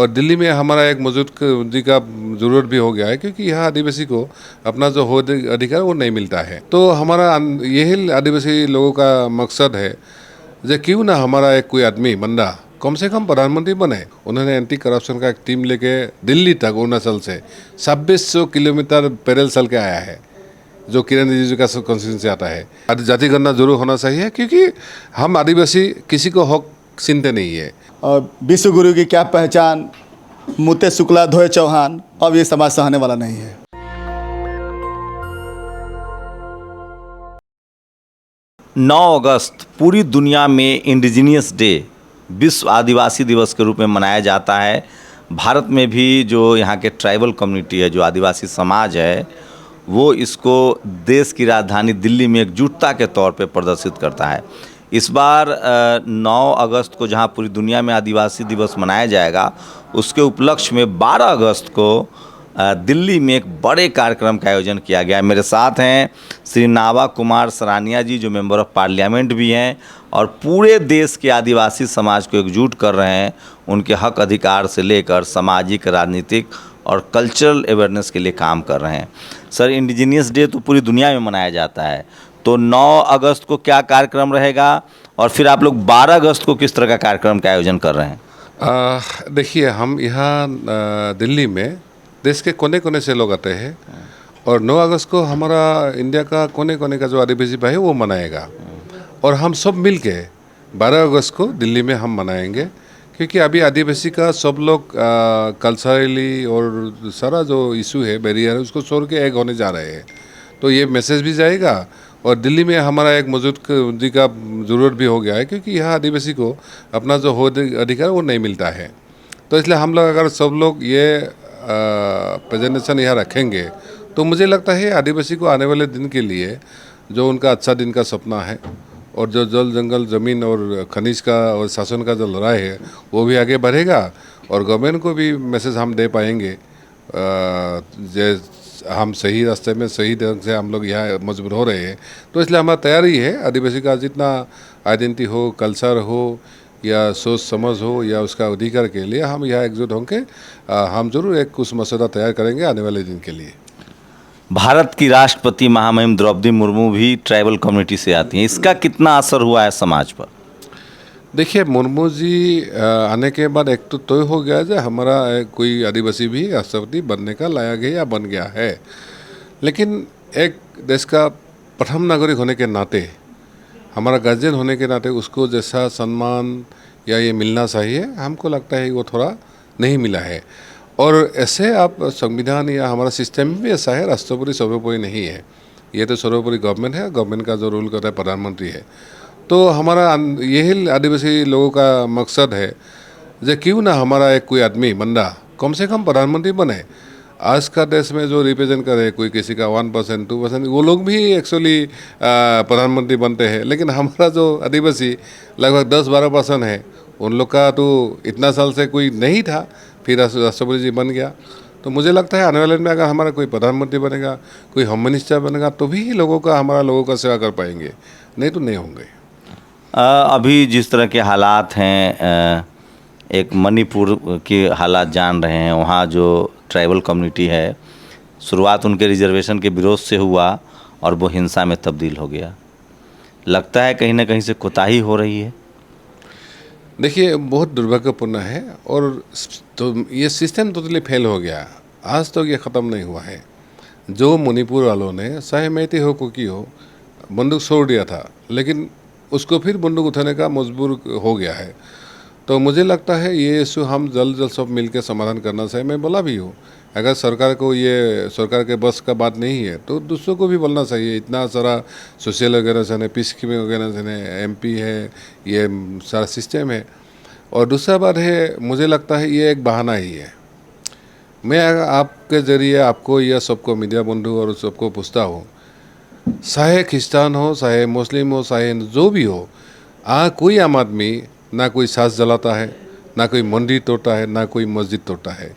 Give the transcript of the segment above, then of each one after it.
और दिल्ली में हमारा एक मौजूदगी का ज़रूरत भी हो गया है, क्योंकि यहाँ आदिवासी को अपना जो हो अधिकार वो नहीं मिलता है। तो हमारा यही आदिवासी लोगों का मकसद है जो क्यों ना हमारा एक कोई आदमी बंदा कम से कम प्रधानमंत्री बने। उन्होंने एंटी करप्शन का एक टीम लेके दिल्ली तक अरुणाचल से 2600 किलोमीटर पैदल चल के आया है, जो किरण रिजिजू का कॉन्स्टिट्यूंसी आता है। जाति गणना जरूर होना चाहिए, क्योंकि हम आदिवासी किसी को हक छीनते नहीं है। और विश्व गुरु की क्या पहचान, मुते शुक्ला धोए चौहान, अब ये समाज सहने वाला नहीं है। 9 अगस्त पूरी दुनिया में इंडिजीनियस डे, विश्व आदिवासी दिवस के रूप में मनाया जाता है। भारत में भी जो यहाँ के ट्राइबल कम्युनिटी है, जो आदिवासी समाज है, वो इसको देश की राजधानी दिल्ली में एकजुटता के तौर पे प्रदर्शित करता है। इस बार 9 अगस्त को जहाँ पूरी दुनिया में आदिवासी दिवस मनाया जाएगा, उसके उपलक्ष्य में 12 अगस्त को दिल्ली में एक बड़े कार्यक्रम का आयोजन किया गया। मेरे साथ हैं श्री नावा कुमार सरानिया जी, जो मेंबर ऑफ पार्लियामेंट भी हैं और पूरे देश के आदिवासी समाज को एकजुट कर रहे हैं, उनके हक अधिकार से लेकर सामाजिक, राजनीतिक और कल्चरल अवेयरनेस के लिए काम कर रहे हैं। सर, इंडिजीनियस डे तो पूरी दुनिया में मनाया जाता है, तो 9 अगस्त को क्या कार्यक्रम रहेगा और फिर आप लोग 12 अगस्त को किस तरह का कार्यक्रम का आयोजन कर रहे हैं? देखिए, हम यहाँ दिल्ली में देश के कोने कोने से लोग आते हैं, और 9 अगस्त को हमारा इंडिया का कोने कोने का जो आदिवासी भाई है वो मनाएगा, और हम सब मिल के 12 अगस्त को दिल्ली में हम मनाएंगे। क्योंकि अभी आदिवासी का सब लोग कल्चरली और सारा जो इशू है, बैरियर है, उसको छोड़ के एक होने जा रहे हैं। तो ये मैसेज भी जाएगा, और दिल्ली में हमारा एक मौजूदगी का ज़रूरत भी हो गया है, क्योंकि यहाँ आदिवासी को अपना जो हो अधिकार वो नहीं मिलता है। तो इसलिए हम लोग अगर सब लोग ये प्रेजेंटेशन यहाँ रखेंगे, तो मुझे लगता है आदिवासी को आने वाले दिन के लिए जो उनका अच्छा दिन का सपना है, और जो जल जंगल ज़मीन और खनिज का और शासन का जो लड़ाई है, वो भी आगे बढ़ेगा, और गवर्नमेंट को भी मैसेज हम दे पाएंगे जे हम सही रास्ते में सही ढंग से हम लोग यहाँ मजबूर हो रहे हैं। तो इसलिए हमारा तैयारी है, आदिवासी का जितना आइडेंटिटी हो, कल्चर हो, या सोच समझ हो, या उसका अधिकार के लिए हम यहाँ एकजुट होंगे। हम जरूर एक कुछ मसौदा तैयार करेंगे आने वाले दिन के लिए। भारत की राष्ट्रपति महामहिम द्रौपदी मुर्मू भी ट्राइबल कम्युनिटी से आती हैं, इसका कितना असर हुआ है समाज पर? देखिए, मुर्मू जी आने के बाद एक तो तय हो गया जो हमारा कोई आदिवासी भी राष्ट्रपति बनने का लायक है या बन गया है। लेकिन एक देश का प्रथम नागरिक होने के नाते, हमारा गार्जियन होने के नाते उसको जैसा सम्मान या ये मिलना चाहिए, हमको लगता है वो थोड़ा नहीं मिला है। और ऐसे आप संविधान या हमारा सिस्टम भी ऐसा है, राष्ट्रपति सर्वोपरि नहीं है, ये तो सर्वोपरि गवर्नमेंट है, गवर्नमेंट का जो रूल करता है प्रधानमंत्री है। तो हमारा यही आदिवासी लोगों का मकसद है जो क्यों ना हमारा एक कोई आदमी बंदा कम से कम प्रधानमंत्री बने। आज का देश में जो रिप्रेजेंट करे, कोई किसी का 1%, 2%, वो लोग भी एक्चुअली प्रधानमंत्री बनते हैं, लेकिन हमारा जो आदिवासी लगभग 10-12% है, उन लोग का तो इतना साल से कोई नहीं था, फिर राष्ट्रपति जी बन गया। तो मुझे लगता है आने वाले में अगर हमारा कोई प्रधानमंत्री बनेगा, कोई होम मिनिस्टर बनेगा, तो भी हमारा लोगों का सेवा कर पाएंगे, नहीं तो नहीं होंगे। अभी जिस तरह के हालात हैं, एक मणिपुर के हालात जान रहे हैं, वहाँ जो ट्राइबल कम्युनिटी है, शुरुआत उनके रिजर्वेशन के विरोध से हुआ और वो हिंसा में तब्दील हो गया। लगता है कहीं ना कहीं से कोताही हो रही है। देखिए, बहुत दुर्भाग्यपूर्ण है, और तो ये सिस्टम टोटली फेल हो गया, आज तक ये ख़त्म नहीं हुआ है। जो मणिपुर वालों ने, चाहे मैते हो कुकी हो, बंदूक छोड़ दिया था, लेकिन उसको फिर बंदूक उठाने का मजबूर हो गया है। तो मुझे लगता है ये इशू हम जल्द सब मिल के समाधान करना चाहिए। मैं बोला भी हूँ, अगर सरकार को ये सरकार के बस का बात नहीं है, तो दूसरों को भी बोलना चाहिए। इतना सारा सोशल ऑर्गेनाइजेशन है, पीस कीपिंग ऑर्गेनाइजेशन है, MP है, ये सारा सिस्टम है। और दूसरा बात है, मुझे लगता है ये एक बहाना ही है। मैं आपके ज़रिए आपको या सबको, मीडिया बंधु और सबको पूछता हूँ, चाहे क्रिस्तान हो, चाहे मुस्लिम हो, चाहे जो भी हो, कोई आम आदमी ना कोई सास जलाता है, ना कोई मंदिर तोड़ता है, ना कोई मस्जिद तोड़ता है।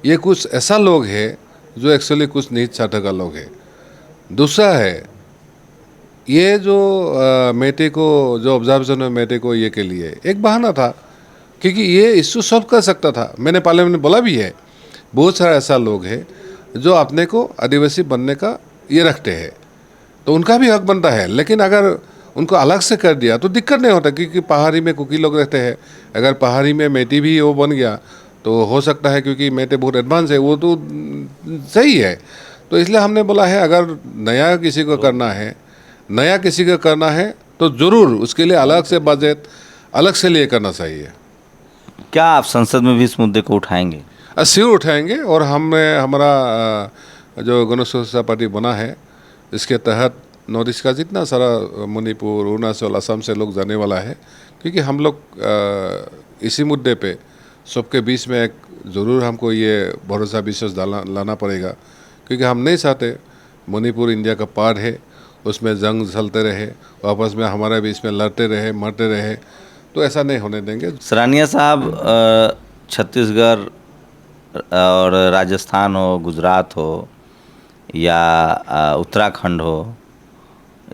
ये कुछ ऐसा लोग है जो एक्चुअली कुछ नीच चाहते का लोग है। दूसरा है, ये जो मेटे को, जो ऑब्जर्वेशन है मेटे को, ये के लिए एक बहाना था। क्योंकि ये इश्यू सॉल्व कर सकता था। मैंने पार्लियामेंट में बोला भी है, बहुत सारे ऐसा लोग हैं जो अपने को आदिवासी बनने का ये रखते हैं, तो उनका भी हक बनता है। लेकिन अगर उनको अलग से कर दिया तो दिक्कत नहीं होता, क्योंकि पहाड़ी में कुकी लोग रहते हैं। अगर पहाड़ी में मेटी भी वो बन गया तो हो सकता है, क्योंकि मेटे बहुत एडवांस है, वो तो सही है। तो इसलिए हमने बोला है अगर नया किसी को करना है तो ज़रूर उसके लिए अलग से बजट अलग से लिए करना चाहिए। क्या आप संसद में भी इस मुद्दे को उठाएंगे? अश्योर उठाएंगे। और हमारा जो गण सुरक्षा पार्टी बना है, इसके तहत नॉर्थ ईस्ट का जितना सारा मणिपुर, अरुणाचल, असम से लोग जाने वाला है, क्योंकि हम लोग इसी मुद्दे पे सबके बीच में एक ज़रूर हमको ये भरोसा विश्वास लाना पड़ेगा, क्योंकि हम नहीं चाहते मणिपुर इंडिया का पार्ट है, उसमें जंग चलते रहे, आपस में हमारे बीच में लड़ते रहे, मरते रहे, तो ऐसा नहीं होने देंगे। सरानिया साहब, छत्तीसगढ़ और राजस्थान हो, गुजरात हो या उत्तराखंड हो,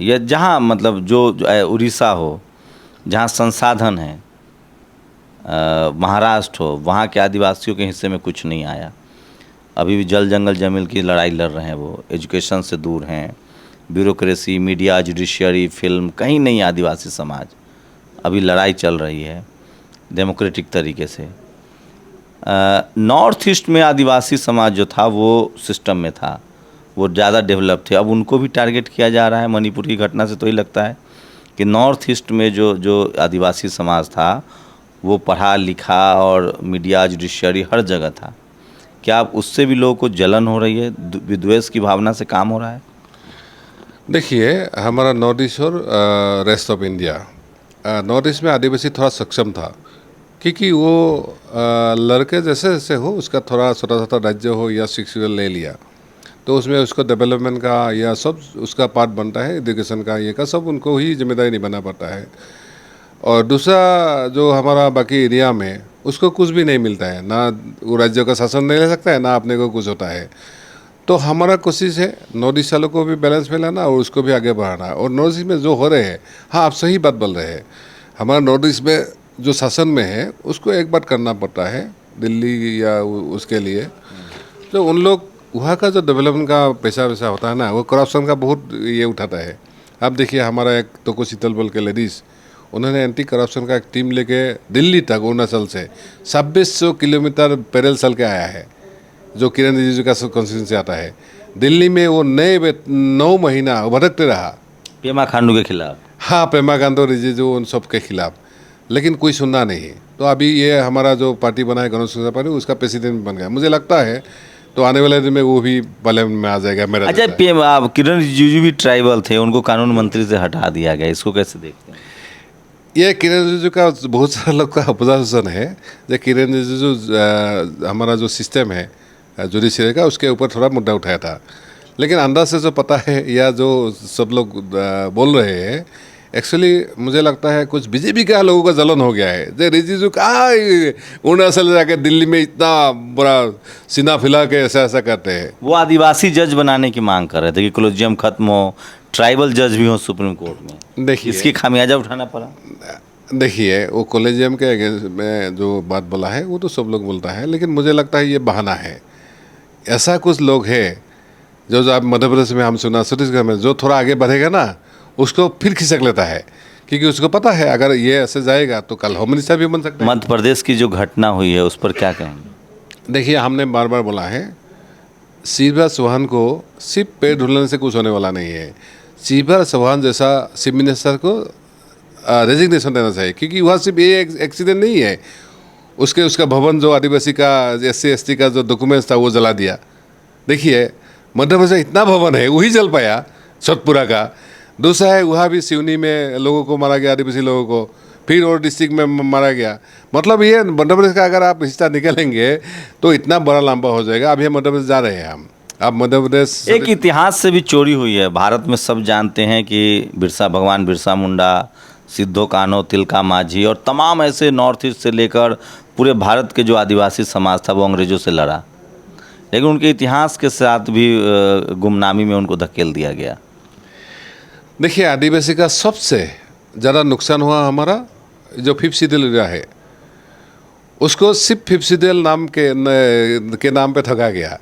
या जहाँ मतलब जो उड़ीसा हो, जहाँ संसाधन है, महाराष्ट्र हो, वहाँ के आदिवासियों के हिस्से में कुछ नहीं आया। अभी भी जल जंगल जमीन की लड़ाई लड़ रहे हैं, वो एजुकेशन से दूर हैं, ब्यूरोक्रेसी, मीडिया, जुडिशियरी, फिल्म, कहीं नहीं आदिवासी समाज। अभी लड़ाई चल रही है डेमोक्रेटिक तरीके से। नॉर्थ ईस्ट में आदिवासी समाज जो था वो सिस्टम में था, वो ज़्यादा डेवलप थे। अब उनको भी टारगेट किया जा रहा है। मणिपुर की घटना से तो ही लगता है कि नॉर्थ ईस्ट में जो आदिवासी समाज था वो पढ़ा लिखा और मीडिया, जुडिशियरी हर जगह था। क्या अब उससे भी लोगों को जलन हो रही है, विद्वेष की भावना से काम हो रहा है? देखिए, हमारा नॉर्थ ईस्ट और rest of India, north east में आदिवासी थोड़ा सक्षम था, क्योंकि वो लड़के जैसे जैसे हो उसका थोड़ा छोटा छोटा राज्य हो या शिक्षा ले लिया, तो उसमें उसको डेवलपमेंट का या सब उसका पार्ट बनता है, एजुकेशन का ये का सब उनको ही जिम्मेदारी निभाना पड़ता है। और दूसरा जो हमारा बाकी एरिया में उसको कुछ भी नहीं मिलता है, ना वो राज्यों का शासन नहीं ले सकता है, ना अपने को कुछ होता है। तो हमारा कोशिश है नॉर्थ ईस्ट वालों को भी बैलेंस में लाना और उसको भी आगे बढ़ाना। और नॉर्थ ईस्ट में जो हो रहे हैं, हाँ आप सही बात बोल रहे हैं, हमारा नॉर्थ ईस्ट में जो शासन में है उसको एक बात करना पड़ता है दिल्ली या उसके लिए, तो उन लोग वहाँ का जो डेवलपमेंट का पैसा वैसा होता है ना, वो करप्शन का बहुत ये उठाता है। आप देखिए हमारा एक तो शीतल बोल के लेडीज़, उन्होंने एंटी करप्शन का एक टीम लेके दिल्ली तक अरुणाचल से 2600 किलोमीटर पैदल चल के आया है, जो किरण रिजिजू का कॉन्स्टिट्यूंसी से आता है। दिल्ली में वो 9 महीना भटकते रहा पेमा खांडू के खिलाफ। हाँ, पेमा खांडू, रिजिजू, उन सब के खिलाफ, लेकिन कोई सुनना नहीं। तो अभी ये हमारा जो पार्टी बना है गण सुरक्षा पार्टी, उसका प्रेसिडेंट बन गया। मुझे लगता है तो आने वाले दिन में वो भी पार्लियामेंट में आ जाएगा मेरा। अच्छा, किरण रिजिजू भी ट्राइबल थे, उनको कानून मंत्री से हटा दिया गया, इसको कैसे देखते हैं? ये किरण रिजिजू का बहुत सारे लोग का अपोजिशन है। जो किरण रिजिजू हमारा जो सिस्टम है जुडिशरी का, उसके ऊपर थोड़ा मुद्दा उठाया था, लेकिन अंदर से जो पता है या जो सब लोग बोल रहे हैं, एक्चुअली मुझे लगता है कुछ बीजेपी का लोगों का जलन हो गया है। जो रिजिजू कहाँ अरुणाचल जाके दिल्ली में इतना बड़ा सीना फैला के ऐसा ऐसा करते हैं। वो आदिवासी जज बनाने की मांग कर रहे थे कि कोलेजियम खत्म हो, ट्राइबल जज भी हो सुप्रीम कोर्ट में। देखिए, इसकी खामियाजा उठाना पड़ा। देखिए, वो कोलेजियम के अगेंस्ट में जो बात बोला है वो तो सब लोग बोलता है, लेकिन मुझे लगता है ये बहाना है। ऐसा कुछ लोग हैं जो आप मध्य प्रदेश में हम सुना, छत्तीसगढ़ में जो थोड़ा आगे बढ़ेगा ना उसको फिर खिसक लेता है, क्योंकि उसको पता है अगर ये ऐसे जाएगा तो कल होम मिनिस्टर भी बन सकता है। मध्य प्रदेश की जो घटना हुई है उस पर क्या कहेंगे? देखिए, हमने बार बार बोला है, शिवराज चौहान को सिर्फ पेड़ ढूंढने से कुछ होने वाला नहीं है। शिवराज चौहान जैसा चीफ मिनिस्टर को रेजिग्नेशन देना चाहिए, क्योंकि वहाँ सिर्फ ये एक्सीडेंट नहीं है, उसका भवन जो आदिवासी का SC ST का जो डॉक्यूमेंट्स था वो जला दिया। देखिए, मध्य प्रदेश इतना भवन है, वही जल पाया सतपुरा का। दूसरा है वहाँ भी सिवनी में लोगों को मारा गया, आदिवासी लोगों को, फिर और डिस्ट्रिक्ट में मारा गया। मतलब ये मध्य प्रदेश का अगर आप हिस्सा निकालेंगे तो इतना बड़ा लंबा हो जाएगा। अभी हम मध्य प्रदेश जा रहे हैं, हम अब मध्य प्रदेश एक इतिहास से भी चोरी हुई है। भारत में सब जानते हैं कि भगवान बिरसा मुंडा, सिद्धो कान्हो, तिलका माझी और तमाम ऐसे नॉर्थ ईस्ट से लेकर पूरे भारत के जो आदिवासी समाज था वो अंग्रेज़ों से लड़ा, लेकिन उनके इतिहास के साथ भी गुमनामी में उनको धकेल दिया गया। देखिए, आदिवासी का सबसे ज़्यादा नुकसान हुआ हमारा जो 5th शेड्यूल एरिया है, उसको सिर्फ फिप्सीडेल नाम के नाम पे ठगा गया।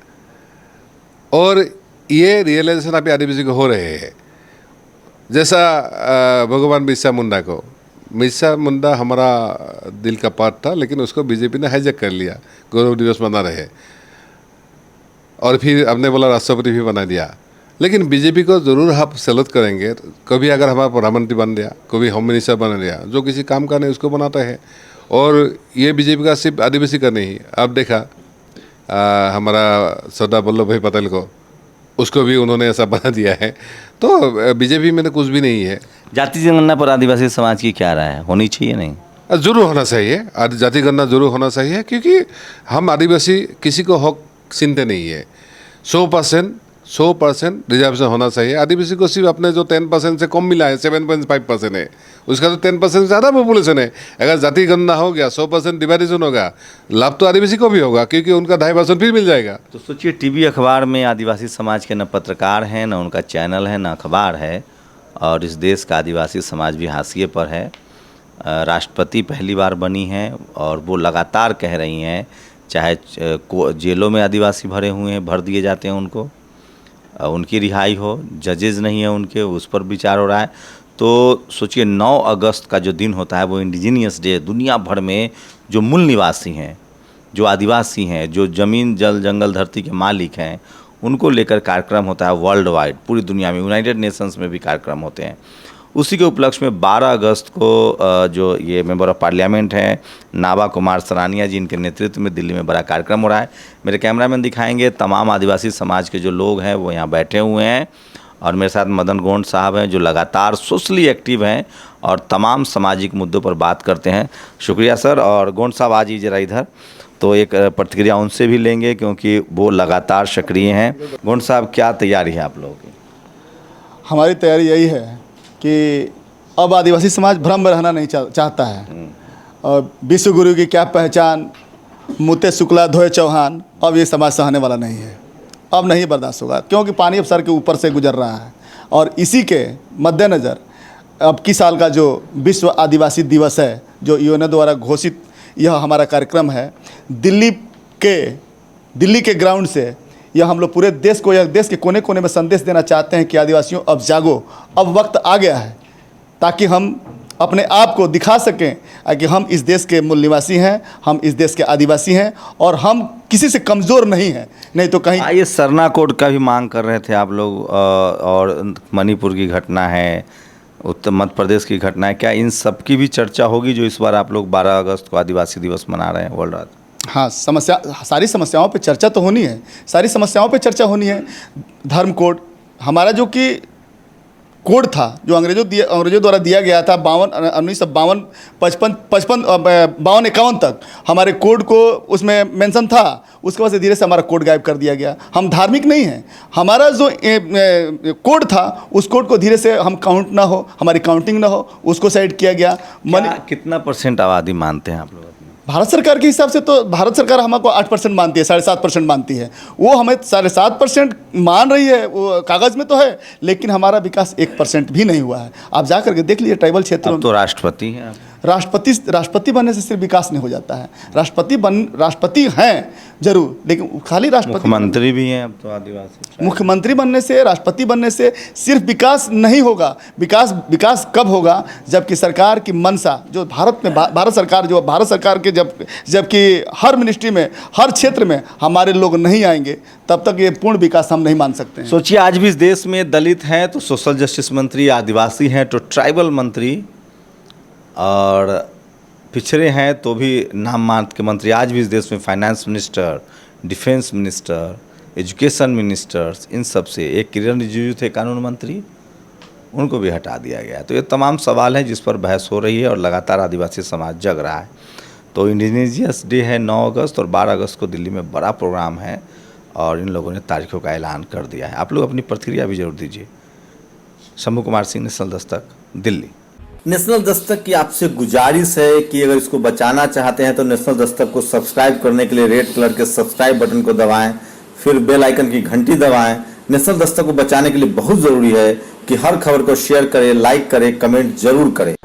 और ये रियलाइजेशन अभी आदिवासी को हो रहे हैं। जैसा भगवान बिरसा मुंडा को, बिरसा मुंडा हमारा दिल का पार्ट था, लेकिन उसको बीजेपी ने हाईजैक कर लिया, गौरव दिवस मना रहे, और फिर हमने बोला राष्ट्रपति भी बना दिया। लेकिन बीजेपी को ज़रूर हम सैल्यूट करेंगे। कभी अगर हमारा प्रधानमंत्री बन गया, कभी होम मिनिस्टर बन गया, जो किसी काम का नहीं उसको बनाता है। और ये बीजेपी का सिर्फ आदिवासी का नहीं। अब देखा हमारा सरदार वल्लभ भाई पटेल को, उसको भी उन्होंने ऐसा बना दिया है। तो बीजेपी में तो कुछ भी नहीं है। जाति जनगणना पर आदिवासी समाज की क्या राय है, होनी चाहिए नहीं? ज़रूर होना चाहिए, जाति गणना जरूर होना चाहिए, क्योंकि हम आदिवासी किसी को हक छीनते नहीं है। 100% रिजर्वेशन होना चाहिए। आदिवासी को सिर्फ अपने जो 10% से कम मिला है, 7.5% है, उसका तो 10% से ज़्यादा पॉपुलेशन है। अगर जाति गणना हो गया, 100% डिवाइडेशन होगा, लाभ तो आदिवासी को भी होगा, क्योंकि उनका 2.5% फिर मिल जाएगा। तो सोचिए, टीवी अखबार में आदिवासी समाज के न पत्रकार हैं, न उनका चैनल है, न अखबार है, और इस देश का आदिवासी समाज भी हाशिए पर है। राष्ट्रपति पहली बार बनी हैं और वो लगातार कह रही हैं, चाहे जेलों में आदिवासी भरे हुए हैं, भर दिए जाते हैं उनको, उनकी रिहाई हो, जजेज नहीं है उनके, उस पर विचार हो रहा है। तो सोचिए, 9 अगस्त का जो दिन होता है वो इंडिजीनियस डे, दुनिया भर में जो मूल निवासी हैं, जो आदिवासी हैं, जो ज़मीन जल जंगल धरती के मालिक हैं, उनको लेकर कार्यक्रम होता है वर्ल्ड वाइड, पूरी दुनिया में, यूनाइटेड नेशंस में भी कार्यक्रम होते हैं। उसी के उपलक्ष्य में 12 अगस्त को जो ये मेंबर ऑफ पार्लियामेंट हैं नाभा कुमार सरानिया जी, इनके नेतृत्व में दिल्ली में बड़ा कार्यक्रम हो रहा है। मेरे कैमरामैन दिखाएंगे, तमाम आदिवासी समाज के जो लोग हैं वो यहाँ बैठे हुए हैं, और मेरे साथ मदन गोंड साहब हैं जो लगातार सोशली एक्टिव हैं और तमाम सामाजिक मुद्दों पर बात करते हैं। शुक्रिया सर। और गोंड साहब आ जाइए ज़रा इधर, तो एक प्रतिक्रिया उनसे भी लेंगे क्योंकि वो लगातार सक्रिय हैं। गोंड साहब, क्या तैयारी है आप लोगों की? हमारी तैयारी यही है कि अब आदिवासी समाज भ्रम में रहना नहीं चाहता है। और विश्व गुरु की क्या पहचान, मुते शुक्ला धोए चौहान, अब ये समाज सहने वाला नहीं है। अब नहीं बर्दाश्त होगा, क्योंकि पानी अब सर के ऊपर से गुजर रहा है। और इसी के मद्देनज़र अब की साल का जो विश्व आदिवासी दिवस है, जो यूएनओ द्वारा घोषित यह हमारा कार्यक्रम है, दिल्ली के ग्राउंड से यह हम लोग पूरे देश को, यह देश के कोने कोने में संदेश देना चाहते हैं कि आदिवासियों अब जागो, अब वक्त आ गया है, ताकि हम अपने आप को दिखा सकें कि हम इस देश के मूल निवासी हैं, हम इस देश के आदिवासी हैं, और हम किसी से कमज़ोर नहीं हैं। नहीं तो कहीं ये सरना कोड का भी मांग कर रहे थे आप लोग, और मणिपुर की घटना है, उत्तर मध्य प्रदेश की घटना है, क्या इन सब की भी चर्चा होगी जो इस बार आप लोग 12 अगस्त को आदिवासी दिवस मना रहे हैं वर्ल्ड वाइड? हाँ, सारी समस्याओं पे चर्चा तो होनी है, सारी समस्याओं पे चर्चा होनी है। धर्म कोड हमारा जो कि कोड था, जो अंग्रेजों द्वारा दिया गया था 1952, 51 तक हमारे कोड को उसमें मेंशन था। उसके बाद से धीरे से हमारा कोड गायब कर दिया गया। हम धार्मिक नहीं हैं, हमारा जो कोड था उस कोड को धीरे से हम काउंट ना हो, हमारी काउंटिंग ना हो, उसको साइड किया गया। कितना % आबादी मानते हैं आप लोग? भारत सरकार के हिसाब से तो भारत सरकार हमको 8% मानती है, 7.5% मानती है। वो हमें 7.5% मान रही है, वो कागज़ में तो है, लेकिन हमारा विकास 1% भी नहीं हुआ है। आप जा करके देख लीजिए ट्राइबल क्षेत्रों में। तो राष्ट्रपति हैं आप? राष्ट्रपति बनने से सिर्फ विकास नहीं हो जाता है। राष्ट्रपति हैं जरूर, लेकिन खाली राष्ट्रपति, मुख्यमंत्री भी हैं अब तो आदिवासी। मुख्यमंत्री बनने से, राष्ट्रपति बनने से सिर्फ विकास नहीं होगा। विकास कब होगा? जबकि सरकार की मंशा, जो भारत सरकार के जबकि हर मिनिस्ट्री में, हर क्षेत्र में हमारे लोग नहीं आएंगे, तब तक ये पूर्ण विकास हम नहीं मान सकते हैं। सोचिए, आज भी इस देश में दलित हैं तो सोशल जस्टिस मंत्री, आदिवासी हैं तो ट्राइबल मंत्री, और पिछड़े हैं तो भी नाम मात्र के मंत्री। आज भी इस देश में finance minister, defence minister, education ministers, इन सब से एक किरण रिजिजू थे कानून मंत्री, उनको भी हटा दिया गया। तो ये तमाम सवाल हैं जिस पर बहस हो रही है और लगातार आदिवासी समाज जग रहा है। तो इंडिजीनियस डे है 9 अगस्त, और 12 अगस्त को दिल्ली में बड़ा प्रोग्राम है और इन लोगों ने तारीखों का ऐलान कर दिया है। आप लोग अपनी प्रतिक्रिया भी जरूर दीजिए। शंभू कुमार सिंह, नेशनल दस्तक, दिल्ली। नेशनल दस्तक की आपसे गुजारिश है कि अगर इसको बचाना चाहते हैं तो नेशनल दस्तक को सब्सक्राइब करने के लिए रेड कलर के सब्सक्राइब बटन को दबाएं, फिर बेल आइकन की घंटी दबाएं। नेशनल दस्तक को बचाने के लिए बहुत ज़रूरी है कि हर खबर को शेयर करें, लाइक करें, कमेंट जरूर करें।